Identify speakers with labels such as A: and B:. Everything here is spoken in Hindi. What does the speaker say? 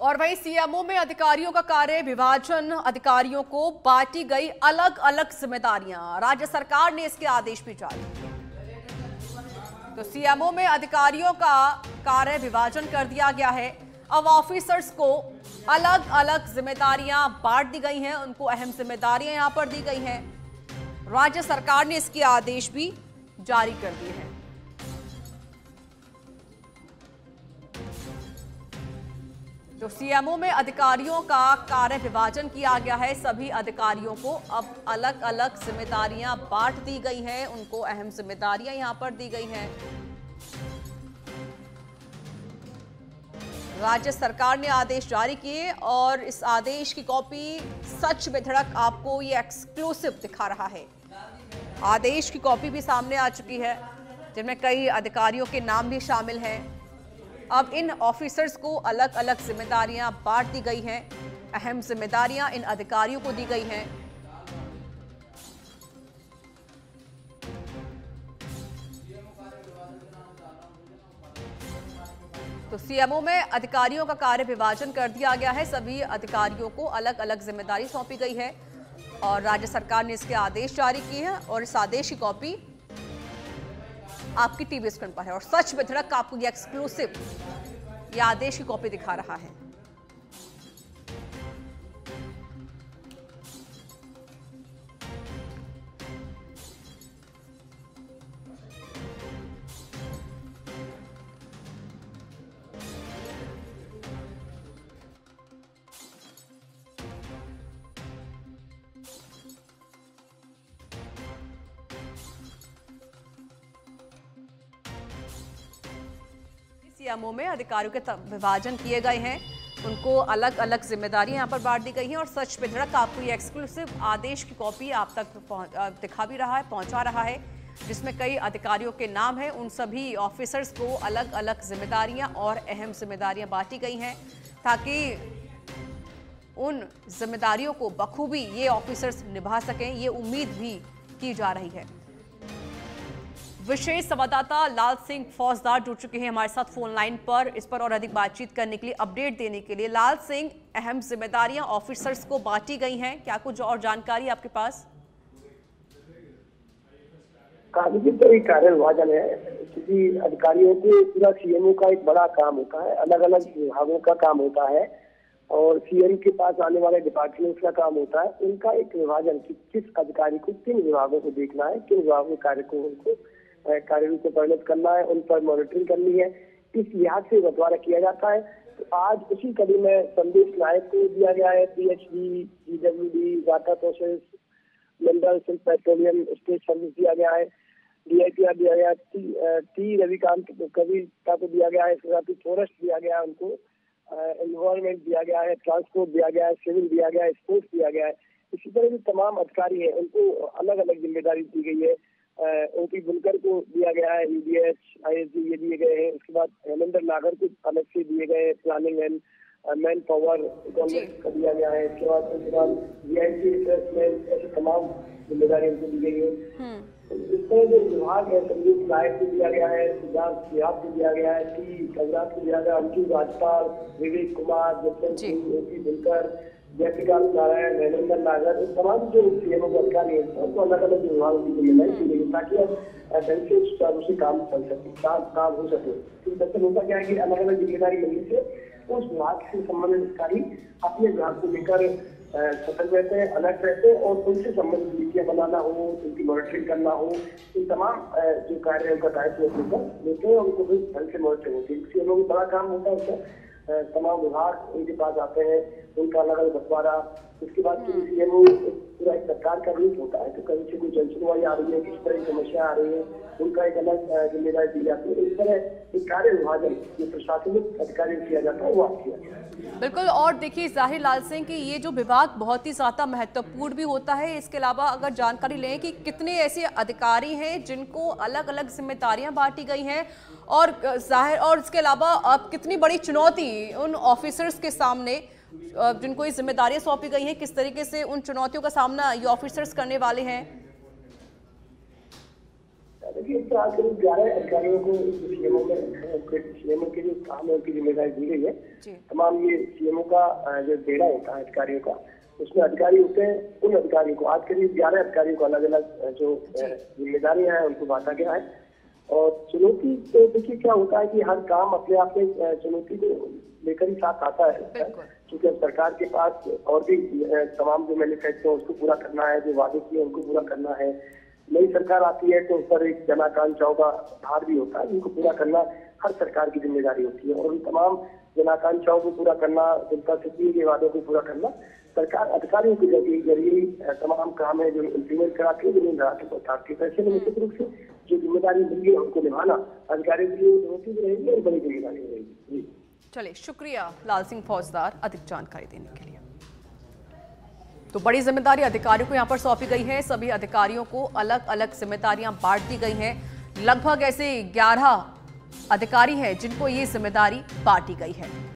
A: और वहीं सीएमओ में अधिकारियों का कार्य विभाजन, अधिकारियों को बांटी गई अलग अलग जिम्मेदारियां। राज्य सरकार ने इसके आदेश भी जारी किए। तो सीएमओ में अधिकारियों का कार्य विभाजन कर दिया गया है। अब ऑफिसर्स को अलग अलग जिम्मेदारियां बांट दी गई हैं, उनको अहम जिम्मेदारियां यहां पर दी गई हैं। राज्य सरकार ने इसके आदेश भी जारी कर दिए हैं। तो सीएमओ में अधिकारियों का कार्य विभाजन किया गया है। सभी अधिकारियों को अब अलग अलग जिम्मेदारियां बांट दी गई हैं, उनको अहम जिम्मेदारियां यहां पर दी गई हैं। राज्य सरकार ने आदेश जारी किए और इस आदेश की कॉपी सच में धड़क आपको ये एक्सक्लूसिव दिखा रहा है। आदेश की कॉपी भी सामने आ चुकी है, जिनमें कई अधिकारियों के नाम भी शामिल हैं। अब इन ऑफिसर्स को अलग अलग जिम्मेदारियां बांट दी गई हैं, अहम जिम्मेदारियां इन अधिकारियों को दी गई हैं। तो सीएमओ में अधिकारियों का कार्य विभाजन कर दिया गया है। सभी अधिकारियों को अलग अलग जिम्मेदारी सौंपी गई है और राज्य सरकार ने इसके आदेश जारी किए हैं और इस आदेश की कॉपी आपकी टीवी स्क्रीन पर है। और सच में धड़क आपको ये एक्सक्लूसिव ये आदेश की कॉपी दिखा रहा है। सीएमओ में अधिकारियों के विभाजन किए गए हैं, उनको अलग अलग जिम्मेदारियां यहां पर बांट दी गई हैं। और सच पे धड़क आपको ये एक्सक्लूसिव आदेश की कॉपी आप तक दिखा भी रहा है, पहुंचा रहा है, जिसमें कई अधिकारियों के नाम हैं। उन सभी ऑफिसर्स को अलग अलग जिम्मेदारियां और अहम जिम्मेदारियां बांटी गई हैं, ताकि उन जिम्मेदारियों को बखूबी ये ऑफिसर्स निभा सकें। ये उम्मीद भी की जा रही है। विशेष संवाददाता लाल सिंह फौजदार जुड़ चुके हैं हमारे साथ फोन लाइन पर, इस पर और अधिक बातचीत करने के लिए, अपडेट देने के लिए। लाल सिंह, अहम जिम्मेदारियां ऑफिसर्स को बांटी गई हैं, क्या कुछ और जानकारी आपके पास?
B: कानूनी तो एक कार्य विभाजन है, क्योंकि अधिकारियों को पूरा सीएमओ का एक बड़ा काम होता है, अलग अलग विभागों का काम होता है और सीएम के पास आने वाले डिपार्टमेंट का काम होता है। उनका एक विभाजन कि किस अधिकारी को किन विभागों को देखना है, किन विभागों के कार्य को उनको कार्यरूप में परिणत करना है, उन पर मॉनिटरिंग करनी है, इस लिहाज से बंटवारा किया जाता है। तो आज उसी कड़ी में संदेश नायक को दिया गया है PhD, PWD, water process, mineral, silk, petroleum, state service दिया गया है, डीआईपीआर दिया गया, टी रविकांत कविता को दिया गया है, इसके साथ ही फॉरेस्ट दिया गया है, उनको एनवायरमेंट दिया गया है, ट्रांसपोर्ट दिया गया है, सिविल दिया गया है, स्पोर्ट्स दिया गया है। इसी तरह जो तमाम अधिकारी है उनको अलग अलग जिम्मेदारी दी गई है। ओपी बुनकर को दिया गया है, ईडीएच, आईएसडी ये दिए गए हैं। उसके बाद हेमेंद्र नागर को अलग से दिए गए planning and man power economics का दिया गया है। इसके बाद जीआईसी रिसर्चमेंट, ऐसी तमाम जिम्मेदारी उनको दी गई है। इस तरह जो विभाग है, संदीप नायक को दिया गया है, सिद्धार्थ सिहाब को दिया गया है, टी कविराज को दिया गया, अंशु राजपाल, विवेक कुमार, जसवंत सिंह, ओपी बुनकर, जयप्रकाश नारायण, हेमेंद्र नागर, तमाम जो सीएमओ के अधिकारी हैं उनको अलग अलग विभागों की जिम्मेदारी दी गई ताकि ढंग से सुचारू से काम चल सके, काम हो सके। तो दरअसल होता क्या है कि अलग अलग जिम्मेदारी मिलने से उस विभाग से संबंधित अधिकारी अपने विभाग को लेकर सतर्क रहते हैं, अलर्ट रहते हैं और उनसे संबंधित नीतियां बनाना हो, उनकी मॉनिटरिंग करना हो, इन तमाम जो कार्य है उनका दायित्व लेते हैं और उनको फिर ढंग से मॉनिटरिंग होती है। सीएमओ को बड़ा काम होता है उसका, तमाम विभाग उनके पास आते हैं, उनका अलग अलग बंटवारा। उसके बाद सीएमओ पूरा एक सरकार का रूप होता है, तो कहीं से कोई जन सुनवाई आ रही है, किस तरह की समस्या आ रही है, उनका एक अलग जिम्मेदारी दी जाती है। इस तरह एक कार्य विभाजन जो प्रशासनिक अधिकारी किया जाता है वो आप किया जाता है।
A: बिल्कुल। और देखिए जाहिर लाल सिंह कि ये जो विभाग बहुत ही ज्यादा महत्वपूर्ण भी होता है। इसके अलावा अगर जानकारी लें कि कितने ऐसे अधिकारी हैं जिनको अलग अलग जिम्मेदारियां बांटी गई हैं और जाहिर, और इसके अलावा अब कितनी बड़ी चुनौती उन ऑफिसर्स के सामने जिनको ये जिम्मेदारियां सौंपी गई हैं, किस तरीके से उन चुनौतियों का सामना ये ऑफिसर्स करने वाले हैं?
B: देखिए, तो आज करीब 11 अधिकारियों को सीएमओ में सीएमओ के जो काम है उनकी जिम्मेदारी दी गई है। तमाम ये सीएमओ का जो बेड़ा होता है अधिकारियों का, उसमें अधिकारी होते हैं। उन अधिकारियों को आज करीब 11 अधिकारियों को अलग अलग जो जिम्मेदारियां हैं उनको बांटा गया है। और चुनौती तो देखिए क्या होता है कि हर काम अपने आप में चुनौती को लेकर ही साथ आता है, क्योंकि अब सरकार के पास और भी तमाम जो मैनिफेस्टो है उसको पूरा करना है, जो वादे किए उनको पूरा करना है। नई सरकार आती है तो उस पर एक जन आकांक्षाओं का भार भी होता है, जिनको पूरा करना हर सरकार की जिम्मेदारी होती है। और उन तमाम जन आकांक्षाओं को पूरा करना, जनता से किए गए वादों को पूरा करना सरकार अधिकारियों के जरिए तमाम काम है जो इम्प्लीमेंट कराती है, जमीन राहत पहुंचाती है। ऐसे में निश्चित रूप से जो जिम्मेदारी मिली है उनको निभाना अधिकारियों के लिए चुनौती भी रहेगी और बड़ी जिम्मेदारी रहेगी।
A: चलिए, शुक्रिया लाल सिंह फौजदार अधिक जानकारी देने के लिए। तो बड़ी जिम्मेदारी अधिकारियों को यहाँ पर सौंपी गई है। सभी अधिकारियों को अलग अलग जिम्मेदारियां बांट दी गई हैं। लगभग ऐसे 11 अधिकारी हैं जिनको ये जिम्मेदारी बांटी गई है।